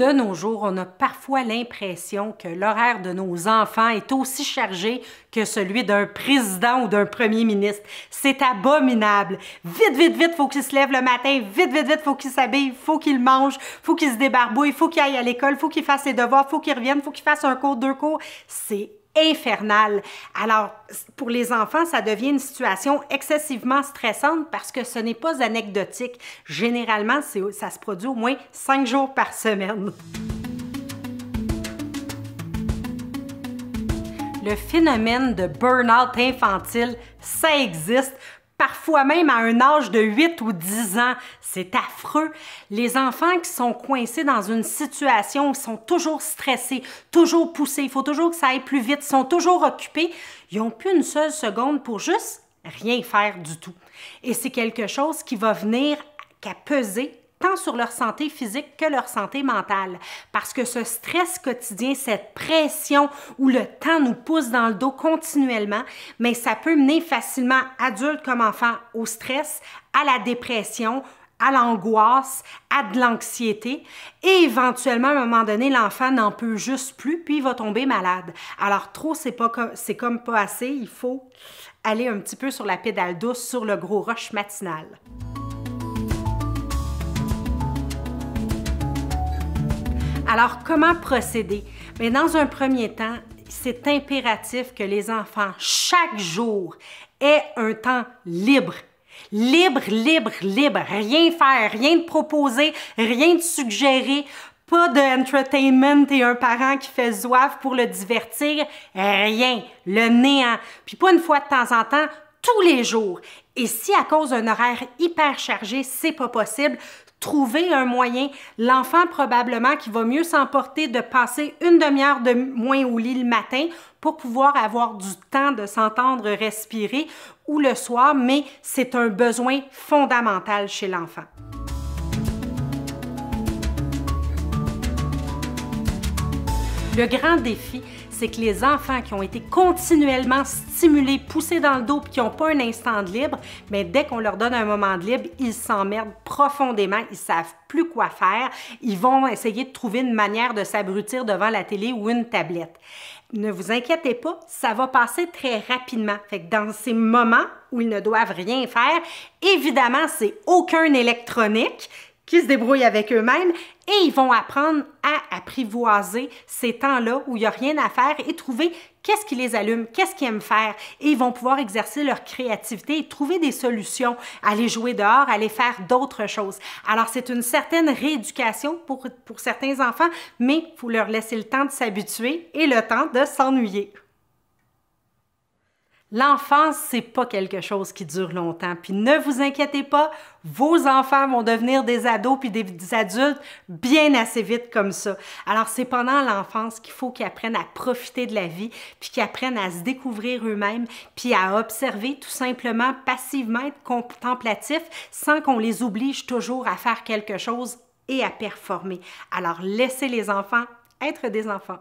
De nos jours, on a parfois l'impression que l'horaire de nos enfants est aussi chargé que celui d'un président ou d'un premier ministre. C'est abominable. Vite, vite, vite, faut qu'il se lève le matin. Vite, vite, vite, faut qu'il s'habille, faut qu'il mange, faut qu'il se débarbouille, faut qu'il aille à l'école, faut qu'il fasse ses devoirs, faut qu'il revienne, faut qu'il fasse un cours, 2 cours. C'est infernal. Alors, pour les enfants, ça devient une situation excessivement stressante parce que ce n'est pas anecdotique. Généralement, ça se produit au moins 5 jours par semaine. Le phénomène de burn-out infantile, ça existe. Parfois même à un âge de 8 ou 10 ans. C'est affreux. Les enfants qui sont coincés dans une situation où ils sont toujours stressés, toujours poussés, il faut toujours que ça aille plus vite, ils sont toujours occupés, ils n'ont plus une seule seconde pour juste rien faire du tout. Et c'est quelque chose qui va venir qu'à peser tant sur leur santé physique que leur santé mentale. Parce que ce stress quotidien, cette pression où le temps nous pousse dans le dos continuellement, mais ça peut mener facilement, adultes comme enfants, au stress, à la dépression, à l'angoisse, à de l'anxiété et éventuellement, à un moment donné, l'enfant n'en peut juste plus puis il va tomber malade. Alors trop, c'est comme pas assez, il faut aller un petit peu sur la pédale douce, sur le gros rush matinal. Alors, comment procéder? Mais dans un premier temps, c'est impératif que les enfants, chaque jour, aient un temps libre. Libre, libre, libre. Rien faire, rien de proposer, rien de suggérer. Pas d'entertainment et un parent qui fait zouave pour le divertir. Rien. Le néant. Puis pas une fois de temps en temps, tous les jours. Et si à cause d'un horaire hyper chargé, c'est pas possible, trouver un moyen, l'enfant probablement qui va mieux s'emporter de passer une demi-heure de moins au lit le matin pour pouvoir avoir du temps de s'entendre respirer ou le soir, mais c'est un besoin fondamental chez l'enfant. Le grand défi, c'est que les enfants qui ont été continuellement stimulés, poussés dans le dos et qui n'ont pas un instant de libre, mais dès qu'on leur donne un moment de libre, ils s'emmerdent profondément, ils ne savent plus quoi faire, ils vont essayer de trouver une manière de s'abrutir devant la télé ou une tablette. Ne vous inquiétez pas, ça va passer très rapidement. Fait que dans ces moments où ils ne doivent rien faire, évidemment, c'est aucun électronique qui se débrouillent avec eux-mêmes et ils vont apprendre à apprivoiser ces temps-là où il n'y a rien à faire et trouver qu'est-ce qui les allume, qu'est-ce qu'ils aiment faire et ils vont pouvoir exercer leur créativité et trouver des solutions, aller jouer dehors, aller faire d'autres choses. Alors, c'est une certaine rééducation pour certains enfants, mais il faut leur laisser le temps de s'habituer et le temps de s'ennuyer. L'enfance, c'est pas quelque chose qui dure longtemps. Puis ne vous inquiétez pas, vos enfants vont devenir des ados puis des adultes bien assez vite comme ça. Alors, c'est pendant l'enfance qu'il faut qu'ils apprennent à profiter de la vie, puis qu'ils apprennent à se découvrir eux-mêmes, puis à observer tout simplement, passivement, être contemplatif, sans qu'on les oblige toujours à faire quelque chose et à performer. Alors, laissez les enfants être des enfants.